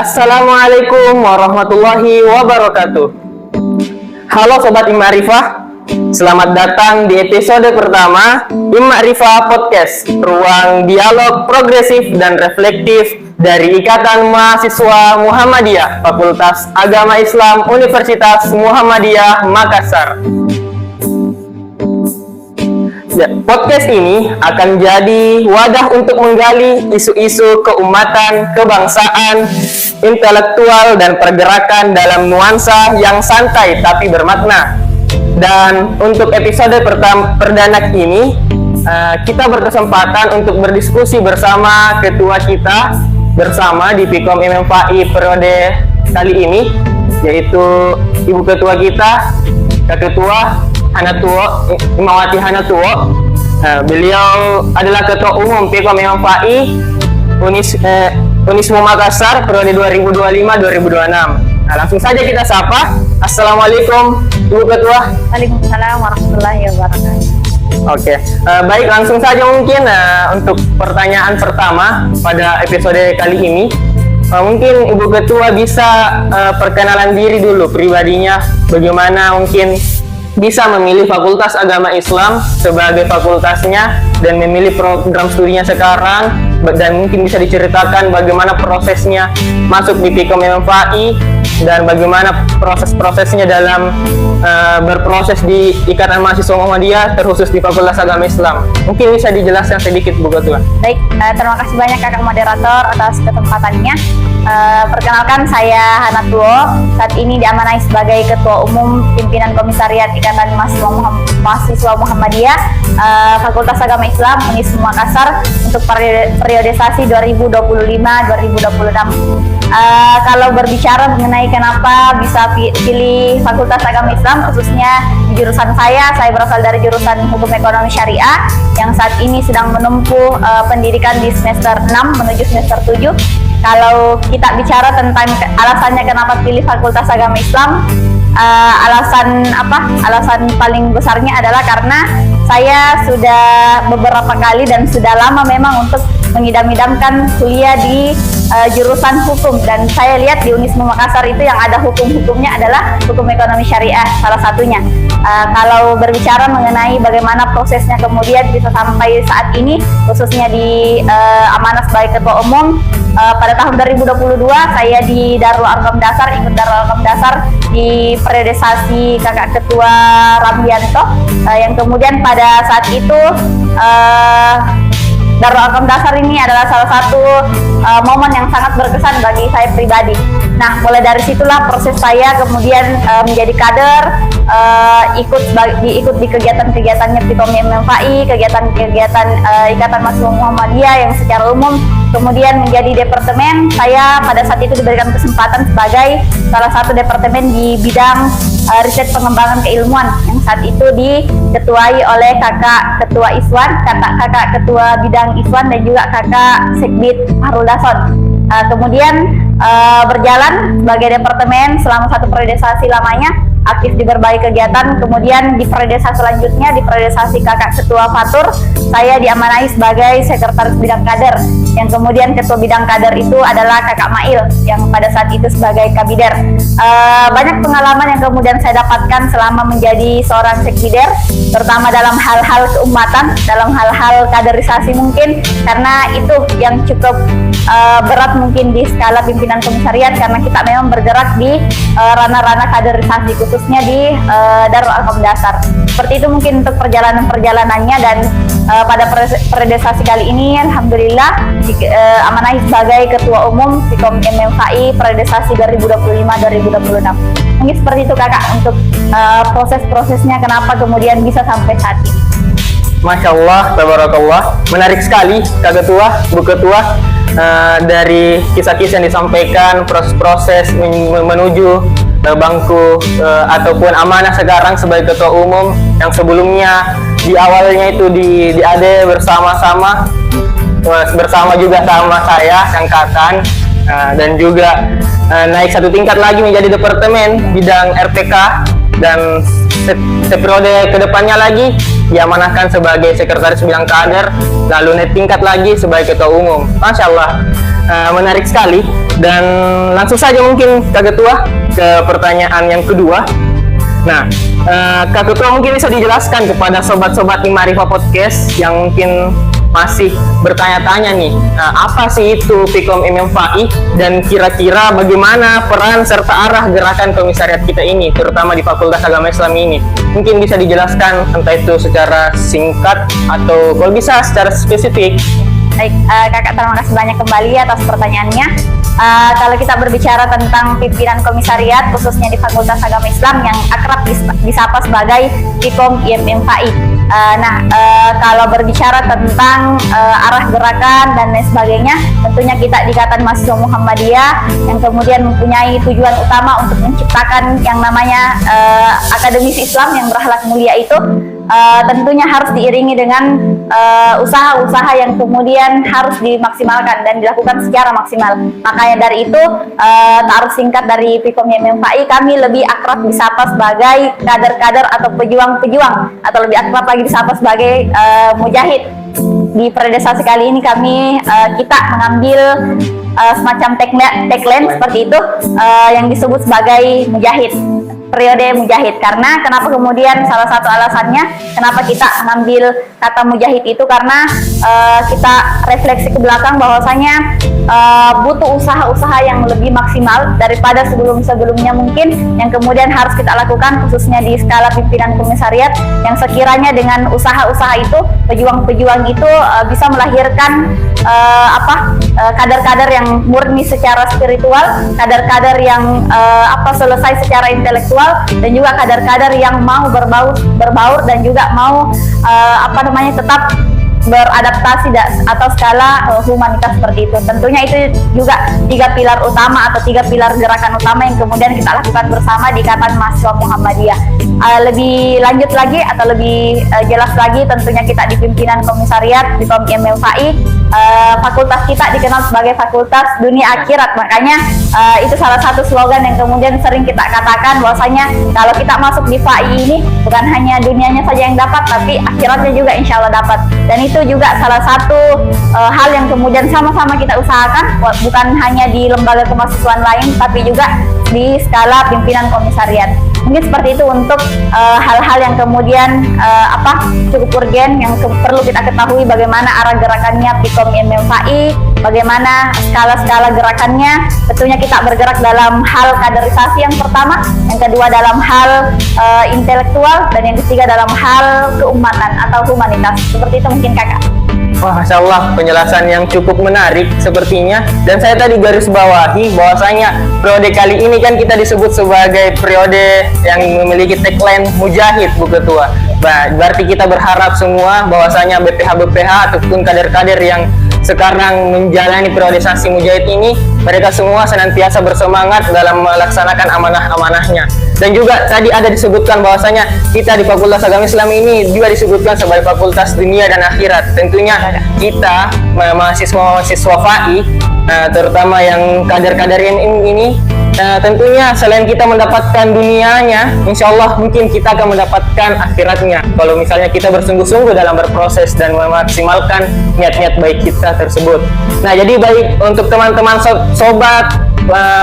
Assalamualaikum warahmatullahi wabarakatuh. Halo Sobat Imma'rifah, selamat datang di episode pertama Imma'rifah Podcast, ruang dialog progresif dan reflektif dari Ikatan Mahasiswa Muhammadiyah Fakultas Agama Islam Universitas Muhammadiyah Makassar. Podcast ini akan jadi wadah untuk menggali isu-isu keumatan, kebangsaan, intelektual, dan pergerakan dalam nuansa yang santai tapi bermakna. Dan untuk episode perdana ini, kita berkesempatan untuk berdiskusi bersama ketua kita bersama di Pikom MMFAI periode kali ini, yaitu Ibu Ketua kita, Kak Ketua Hanatuo, Imawati Hanatuo. Beliau adalah Ketua Umum Pikom MMFAI Unismu Makassar periode 2025-2026. Langsung saja kita sapa. Assalamualaikum Ibu Ketua. Waalaikumsalam warahmatullahi wabarakatuh. Oke, baik, langsung saja mungkin untuk pertanyaan pertama pada episode kali ini. Mungkin Ibu Ketua bisa perkenalan diri dulu pribadinya, bagaimana mungkin bisa memilih Fakultas Agama Islam sebagai fakultasnya dan memilih program studinya sekarang, dan mungkin bisa diceritakan bagaimana prosesnya masuk di Pikom MMFAI dan bagaimana proses-prosesnya dalam berproses di Ikatan Mahasiswa Muhammadiyah terkhusus di Fakultas Agama Islam. Mungkin bisa dijelaskan sedikit Bu Ketua. Baik, terima kasih banyak Kakak Moderator atas kesempatannya. Perkenalkan, saya Hanatuo, saat ini diamanai sebagai Ketua Umum Pimpinan Komisariat Ikatan Mahasiswa Muhammadiyah Fakultas Agama Islam Unismu Makassar untuk periodisasi 2025-2026. Kalau berbicara mengenai kenapa bisa pilih Fakultas Agama Islam, khususnya di jurusan saya berasal dari jurusan Hukum Ekonomi Syariah yang saat ini sedang menempuh pendidikan di semester 6 menuju semester 7. Kalau kita bicara tentang alasannya kenapa pilih Fakultas Agama Islam, alasan paling besarnya adalah karena saya sudah beberapa kali dan sudah lama memang untuk mengidam-idamkan kuliah di jurusan hukum, dan saya lihat di Unismu Makassar itu yang ada hukum-hukumnya adalah hukum ekonomi syariah salah satunya. Kalau berbicara mengenai bagaimana prosesnya kemudian bisa sampai saat ini, khususnya di amanah sebagai Ketua Umum, pada tahun 2022 saya di Darul Arqam Dasar, ikut Darul Arqam Dasar di periodisasi Kakak Ketua Rambianto, yang kemudian pada saat itu Darul Arqam Dasar ini adalah salah satu momen yang sangat berkesan bagi saya pribadi. Nah, mulai dari situlah proses saya kemudian menjadi kader, ikut di kegiatan-kegiatannya Pikom MMFAI, kegiatan-kegiatan Ikatan Mahasiswa Muhammadiyah yang secara umum, kemudian menjadi departemen. Saya pada saat itu diberikan kesempatan sebagai salah satu departemen di bidang riset pengembangan keilmuan yang saat itu diketuai oleh Kakak Ketua Iswan, Kakak Ketua Bidang Iswan, dan juga Kakak Sekbid Harul Dason. Kemudian berjalan sebagai departemen selama satu periodisasi lamanya, aktif di berbagai kegiatan. Kemudian di periodisasi selanjutnya, di periodisasi Kakak Ketua Fatur, saya diamanai sebagai sekretaris bidang kader, yang kemudian ketua bidang kader itu adalah Kakak Mail yang pada saat itu sebagai kabider. Banyak pengalaman yang kemudian saya dapatkan selama menjadi seorang sekbider, terutama dalam hal-hal keumatan, dalam hal-hal kaderisasi mungkin, karena itu yang cukup berat mungkin di skala pimpinan komisariat, karena kita memang bergerak di ranah-ranah kaderisasi khususnya di Darul Arqam Dasar. Seperti itu mungkin untuk perjalanannya, dan pada periodisasi kali ini alhamdulillah amanah sebagai Ketua Umum Pikom MMFAI periodisasi 2025-2026. Mungkin seperti itu Kakak untuk proses-prosesnya kenapa kemudian bisa sampai saat ini. Masya Allah, tabarakallah, menarik sekali Kak Ketua, Bu Ketua, dari kisah-kisah yang disampaikan, proses-proses menuju bangku ataupun amanah sekarang sebagai Ketua Umum, yang sebelumnya di awalnya itu di AD bersama juga sama saya angkatan, dan juga naik satu tingkat lagi menjadi departemen bidang RPK, dan periode kedepannya lagi diamanahkan sebagai sekretaris bidang kader, lalu naik tingkat lagi sebagai Ketua Umum. Masya Allah. menarik sekali. Dan langsung saja mungkin Kak Ketua ke pertanyaan yang kedua. Nah, Kak Ketua mungkin bisa dijelaskan kepada sobat-sobat Imarifa Podcast yang mungkin masih bertanya-tanya nih, apa sih itu Pikom MMFAI dan kira-kira bagaimana peran serta arah gerakan komisariat kita ini, terutama di Fakultas Agama Islam ini. Mungkin bisa dijelaskan entah itu secara singkat atau kalau bisa secara spesifik. Baik, Kakak terima kasih banyak kembali atas pertanyaannya. Kalau kita berbicara tentang pimpinan komisariat khususnya di Fakultas Agama Islam yang akrab disapa sebagai Pikom IMMFAI. Kalau berbicara tentang arah gerakan dan lain sebagainya, tentunya kita di Ikatan Mahasiswa Muhammadiyah yang kemudian mempunyai tujuan utama untuk menciptakan yang namanya akademisi Islam yang berakhlak mulia itu tentunya harus diiringi dengan usaha-usaha yang kemudian harus dimaksimalkan dan dilakukan secara maksimal. Makanya dari itu, taruh singkat dari Pikom MMFAI, kami lebih akrab disapa sebagai kader-kader atau pejuang-pejuang, atau lebih akrab lagi disapa sebagai mujahid. Di periodisasi kali ini kita mengambil semacam tagline seperti itu yang disebut sebagai mujahid. Periode mujahid, karena kenapa kemudian salah satu alasannya kenapa kita mengambil kata mujahid itu karena kita refleksi ke belakang bahwasanya butuh usaha-usaha yang lebih maksimal daripada sebelum-sebelumnya mungkin yang kemudian harus kita lakukan khususnya di skala pimpinan komisariat, yang sekiranya dengan usaha-usaha itu pejuang-pejuang itu bisa melahirkan kader-kader yang murni secara spiritual, kader-kader yang selesai secara intelektual, dan juga kader-kader yang mau berbaur dan juga mau tetap beradaptasi atau skala humanitas seperti itu. Tentunya itu juga 3 pilar utama atau 3 pilar gerakan utama yang kemudian kita lakukan bersama di Ikatan Mahasiswa Muhammadiyah. Lebih lanjut lagi atau lebih jelas lagi, tentunya kita di pimpinan komisariat di Pikom MMFAI, fakultas kita dikenal sebagai fakultas dunia akhirat. Makanya itu salah satu slogan yang kemudian sering kita katakan bahwasanya kalau kita masuk di FAI ini bukan hanya dunianya saja yang dapat, tapi akhiratnya juga insya Allah dapat. Dan itu juga salah satu hal yang kemudian sama-sama kita usahakan, bukan hanya di lembaga kemahasiswaan lain, tapi juga di skala pimpinan komisariat. Mungkin seperti itu untuk hal-hal yang kemudian cukup urgen yang perlu kita ketahui, bagaimana arah gerakannya Pikom MMFAI, bagaimana skala-skala gerakannya. Tentunya kita bergerak dalam hal kaderisasi yang pertama, yang kedua dalam hal intelektual, dan yang ketiga dalam hal keumatan atau humanitas. Seperti itu mungkin Kakak. Wah, Masya Allah, penjelasan yang cukup menarik sepertinya. Dan saya tadi garis bawahi bahwasanya periode kali ini kan kita disebut sebagai periode yang memiliki tagline mujahid, Bu Ketua. Berarti kita berharap semua bahwasanya BPH-BPH ataupun kader-kader yang sekarang menjalani periodisasi mujahid ini, mereka semua senantiasa bersemangat dalam melaksanakan amanah-amanahnya. Dan juga tadi ada disebutkan bahwasanya kita di Fakultas Agama Islam ini juga disebutkan sebagai fakultas dunia dan akhirat. Tentunya kita mahasiswa-mahasiswa FAI, terutama yang kader-kader ini, tentunya selain kita mendapatkan dunianya, insya Allah mungkin kita akan mendapatkan akhiratnya kalau misalnya kita bersungguh-sungguh dalam berproses dan memaksimalkan niat-niat baik kita tersebut. Nah, jadi baik untuk teman-teman sobat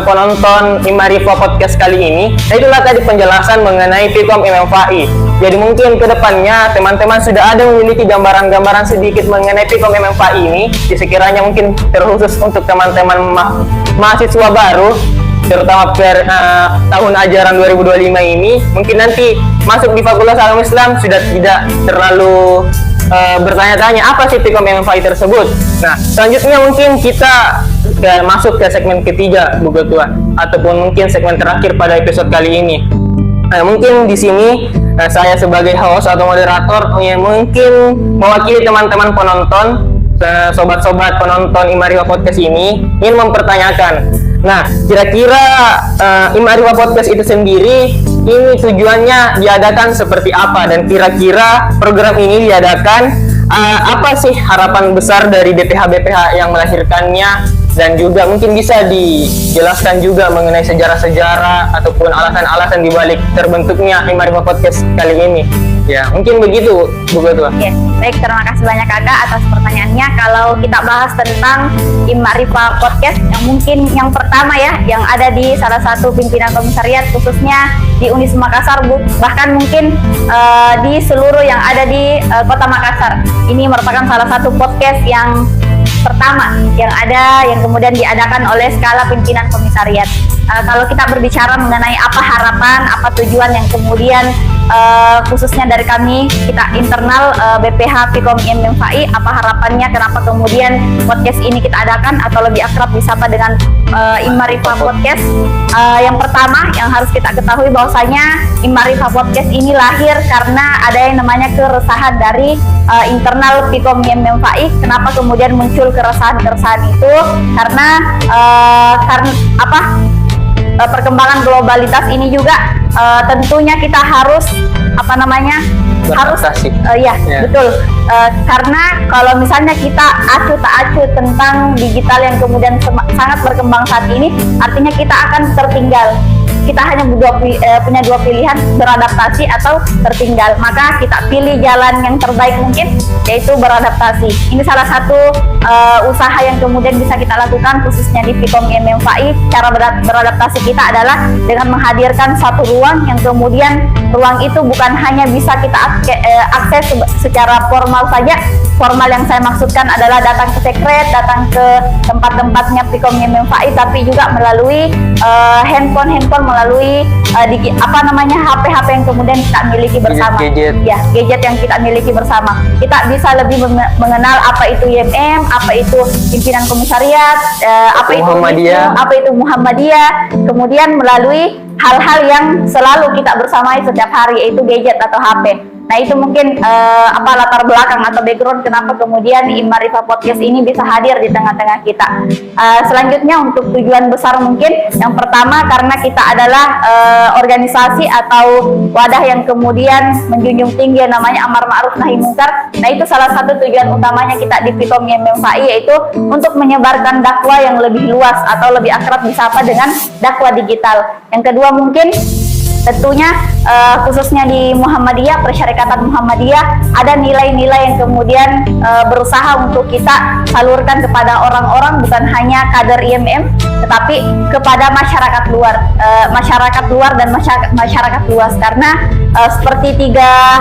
penonton Imarifa Podcast kali ini, itulah tadi penjelasan mengenai Pikom MMFAI. Jadi mungkin kedepannya teman-teman sudah ada memiliki gambaran-gambaran sedikit mengenai Pikom MMFAI ini, sekiranya mungkin terkhusus untuk teman-teman mahasiswa baru, terutama tahun ajaran 2025 ini, mungkin nanti masuk di Fakultas Agama Islam sudah tidak terlalu bertanya-tanya apa sih Pikom MMFAI tersebut. Nah, selanjutnya mungkin kita masuk ke segmen ketiga, Bu Ketua, ataupun mungkin segmen terakhir pada episode kali ini. Nah, mungkin di sini saya sebagai host atau moderator yang mungkin mewakili teman-teman penonton, sobat-sobat penonton Imarifa Podcast ini ingin mempertanyakan. Nah, kira-kira Imarifa Podcast itu sendiri ini tujuannya diadakan seperti apa, dan kira-kira program ini diadakan apa sih harapan besar dari BPH-BPH yang melahirkannya, dan juga mungkin bisa dijelaskan juga mengenai sejarah-sejarah ataupun alasan-alasan dibalik terbentuknya Imarifa Podcast kali ini. Ya, mungkin begitu Bu Ketua. Oke, baik, terima kasih banyak Kakak atas pertanyaannya. Kalau kita bahas tentang Im-Ma'rifah Podcast, yang mungkin yang pertama ya, yang ada di salah satu pimpinan komisariat, khususnya di Unis Makassar, bahkan mungkin di seluruh yang ada di Kota Makassar. Ini merupakan salah satu podcast yang pertama yang ada, yang kemudian diadakan oleh skala pimpinan komisariat. Kalau kita berbicara mengenai apa harapan, apa tujuan yang kemudian khususnya dari kami, kita internal BPH Fikom IMM-FAI, apa harapannya, kenapa kemudian podcast ini kita adakan, atau lebih akrab disapa dengan Im-Ma'rifah Podcast. Yang pertama yang harus kita ketahui bahwasanya Im-Ma'rifah Podcast ini lahir karena ada yang namanya keresahan dari internal Fikom IMM-FAI. Kenapa kemudian muncul keresahan itu? Karena perkembangan globalitas ini juga tentunya kita harus Beradaptasi. Ya. Betul. Karena kalau misalnya kita acuh tak acuh tentang digital yang kemudian sangat berkembang saat ini, artinya kita akan tertinggal. Kita hanya punya dua pilihan, beradaptasi atau tertinggal. Maka kita pilih jalan yang terbaik mungkin, yaitu beradaptasi. Ini salah satu usaha yang kemudian bisa kita lakukan khususnya di Fikom IMM-FAI. Cara beradaptasi kita adalah dengan menghadirkan satu ruang yang kemudian ruang itu bukan hanya bisa kita akses secara formal saja. Formal yang saya maksudkan adalah datang ke sekret, datang ke tempat-tempatnya Fikom IMM-FAI, tapi juga melalui handphone, melalui HP-HP yang kemudian kita miliki bersama. Gadget yang kita miliki bersama. Kita bisa lebih mengenal apa itu IMM, apa itu pimpinan komisariat, apa itu Muhammadiyah, kemudian melalui hal-hal yang selalu kita bersamai setiap hari, yaitu gadget atau HP. Nah, itu mungkin latar belakang atau background kenapa kemudian Im-Ma'rifah Podcast ini bisa hadir di tengah-tengah kita. Selanjutnya untuk tujuan besar mungkin yang pertama karena kita adalah organisasi atau wadah yang kemudian menjunjung tinggi yang namanya amar ma'ruf nahi munkar. Nah, itu salah satu tujuan utamanya kita di Fikom IMM-FAI, yaitu untuk menyebarkan dakwah yang lebih luas atau lebih akrab disapa dengan dakwah digital. Yang kedua mungkin tentunya khususnya di Muhammadiyah, Persyarikatan Muhammadiyah, ada nilai-nilai yang kemudian berusaha untuk kita salurkan kepada orang-orang, bukan hanya kader IMM, tetapi kepada masyarakat luar dan masyarakat luas. Karena seperti tiga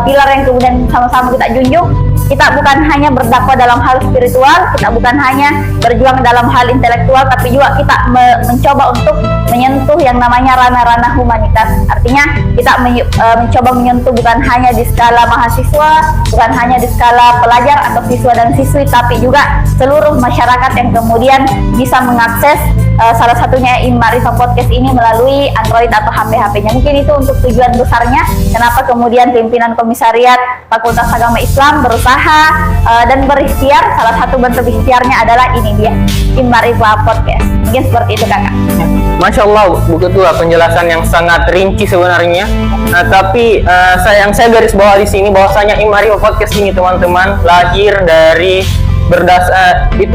pilar yang kemudian sama-sama kita junjung, kita bukan hanya berdakwah dalam hal spiritual, kita bukan hanya berjuang dalam hal intelektual, tapi juga kita mencoba untuk menyentuh yang namanya ranah-ranah humanitas. Artinya kita mencoba menyentuh bukan hanya di skala mahasiswa, bukan hanya di skala pelajar atau siswa dan siswi, tapi juga seluruh masyarakat yang kemudian bisa mengakses salah satunya Im-Ma'rifah Podcast ini melalui Android atau HP-HP-nya. Mungkin itu untuk tujuan besarnya kenapa kemudian pimpinan komisariat Fakultas Agama Islam berusaha dan berikhtiar. Salah satu bentuk ikhtiarnya adalah ini dia, Im-Ma'rifah Podcast. Mungkin seperti itu Kakak. Masya Allah Bu Ketua, penjelasan yang sangat rinci sebenarnya. Tapi yang saya garis bawah di sini bahwasanya Im-Ma'rifah Podcast ini teman-teman lahir dari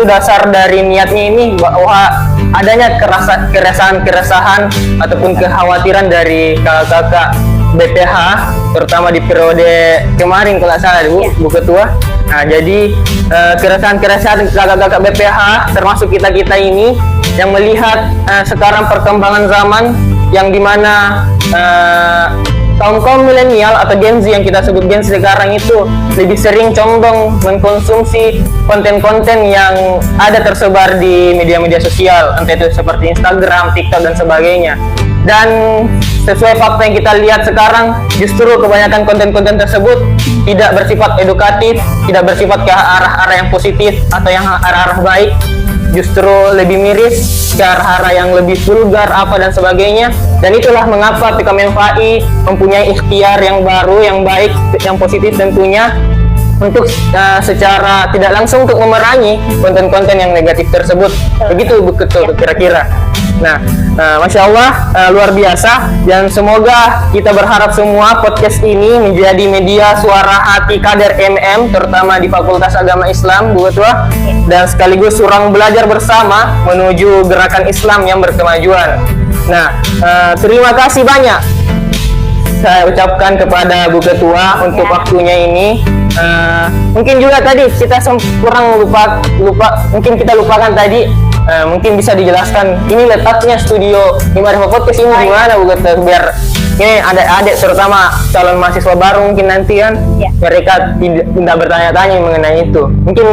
dasar dari niatnya ini bahwa adanya keresahan ataupun kekhawatiran dari kakak-kakak BPH terutama di periode kemarin kalau salah Bu Ketua. Nah, jadi keresahan kakak-kakak BPH termasuk kita ini yang melihat sekarang perkembangan zaman yang dimana kaum milenial atau Gen Z yang kita sebut Gen Z sekarang itu lebih sering condong mengkonsumsi konten-konten yang ada tersebar di media-media sosial, entah itu seperti Instagram, TikTok dan sebagainya. Dan sesuai fakta yang kita lihat sekarang, justru kebanyakan konten-konten tersebut tidak bersifat edukatif, tidak bersifat ke arah-arah yang positif atau yang arah-arah baik, justru lebih miris ke arah-arah yang lebih vulgar apa dan sebagainya. Dan itulah mengapa Fikom IMM-FAI mempunyai ikhtiar yang baru, yang baik, yang positif tentunya, untuk secara tidak langsung untuk memerangi konten-konten yang negatif tersebut. Begitu Bu Ketua kira-kira. Nah, Masya Allah, luar biasa. Dan semoga kita berharap semua podcast ini menjadi media suara hati kader MM, terutama di Fakultas Agama Islam, Bu Ketua, dan sekaligus ruang belajar bersama menuju gerakan Islam yang berkemajuan. Nah, terima kasih banyak saya ucapkan kepada Bu Ketua untuk waktunya ini. Mungkin juga tadi kita kurang lupa, mungkin kita lupakan tadi. Mungkin bisa dijelaskan ini letaknya studio Imarifa Podcast ini di mana, Bu Ketua, biar ini adik-adik terutama calon mahasiswa baru mungkin nanti kan mereka tidak bertanya-tanya mengenai itu. Mungkin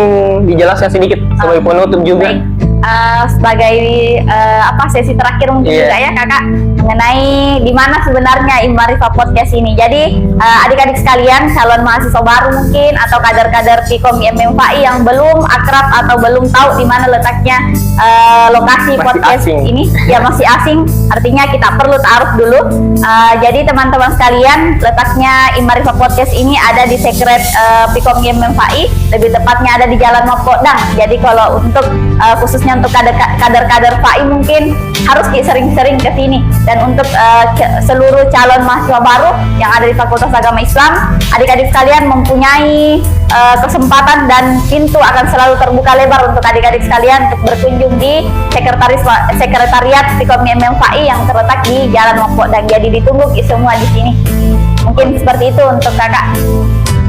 dijelaskan sedikit sebagai penutup juga. Sebagai sesi terakhir mungkin juga ya Kakak, mengenai di mana sebenarnya Imarifa Podcast ini. Jadi adik-adik sekalian, calon mahasiswa baru mungkin atau kader-kader Pikom IMM-FAI yang belum akrab atau belum tahu di mana letaknya lokasi masih podcast asing. ini, ya masih asing. Artinya kita perlu taruh dulu. Jadi teman-teman sekalian, letaknya Imarifa Podcast ini ada di sekret Pikom IMM-FAI, lebih tepatnya ada di Jalan Mapodang. Jadi kalau untuk khususnya untuk kader-kader FAI mungkin harus sering-sering ke sini. Dan untuk seluruh calon mahasiswa baru yang ada di Fakultas Agama Islam, adik-adik sekalian mempunyai kesempatan dan pintu akan selalu terbuka lebar untuk adik-adik sekalian untuk berkunjung di sekretariat Pikom IMM-FAI yang terletak di Jalan Mapodang. Jadi ditunggu semua di sini. Mungkin seperti itu untuk Kakak.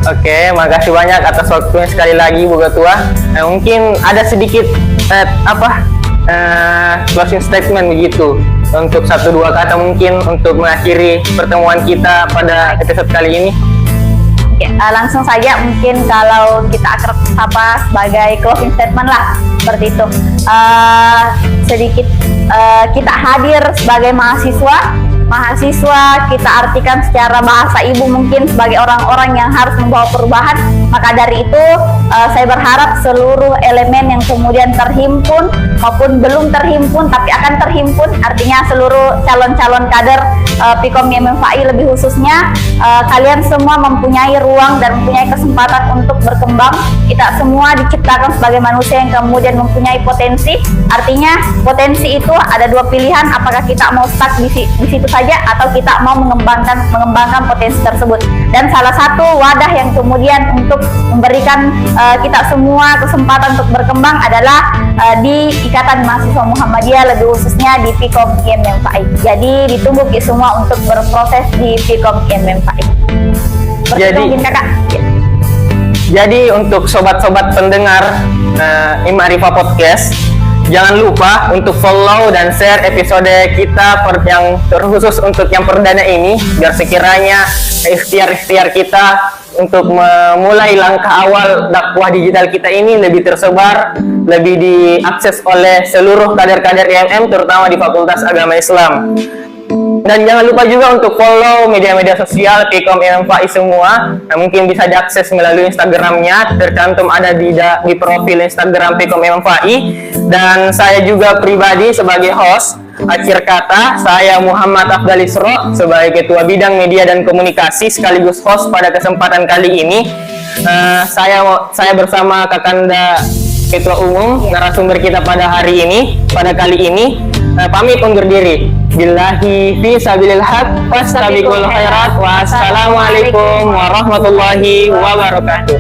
Oke, makasih banyak atas waktunya sekali lagi Bu Ketua. Mungkin ada sedikit closing statement begitu untuk 1-2 kata mungkin untuk mengakhiri pertemuan kita pada episode kali ini. Oke, langsung saja mungkin kalau kita akrab sapa sebagai closing statement lah seperti itu. Sedikit kita hadir sebagai mahasiswa kita artikan secara bahasa ibu mungkin sebagai orang-orang yang harus membawa perubahan. Maka dari itu saya berharap seluruh elemen yang kemudian terhimpun maupun belum terhimpun tapi akan terhimpun, artinya seluruh calon-calon kader Pikom IMM-FAI lebih khususnya, kalian semua mempunyai ruang dan mempunyai kesempatan untuk berkembang. Kita semua diciptakan sebagai manusia yang kemudian mempunyai potensi. Artinya potensi itu ada dua pilihan, apakah kita mau stuck di situ saja atau kita mau mengembangkan potensi tersebut. Dan salah satu wadah yang kemudian untuk memberikan kita semua kesempatan untuk berkembang adalah di Ikatan Mahasiswa Muhammadiyah, lebih khususnya di Pikom IMM-FAI. Jadi ditunggu semua untuk berproses di Pikom IMM-FAI. Kakak. Jadi untuk sobat-sobat pendengar Imarifa Podcast, jangan lupa untuk follow dan share episode kita yang terkhusus untuk yang perdana ini, biar sekiranya ikhtiar-ikhtiar kita untuk memulai langkah awal dakwah digital kita ini lebih tersebar, lebih diakses oleh seluruh kader-kader IMM terutama di Fakultas Agama Islam. Dan jangan lupa juga untuk follow media-media sosial Pikom IMM-FAI semua. Mungkin bisa diakses melalui Instagramnya, tercantum ada di profil Instagram Pikom IMM-FAI. Dan saya juga pribadi sebagai host, akhir kata saya Muhammad Afdal Isro sebagai Ketua Bidang Media dan Komunikasi sekaligus host pada kesempatan kali ini. Saya bersama Kakanda Ketua Umum narasumber kita pada kali ini pamit undur diri. Billahi fi sabilil haq wastabiqul khairat. Wassalamualaikum warahmatullahi wabarakatuh.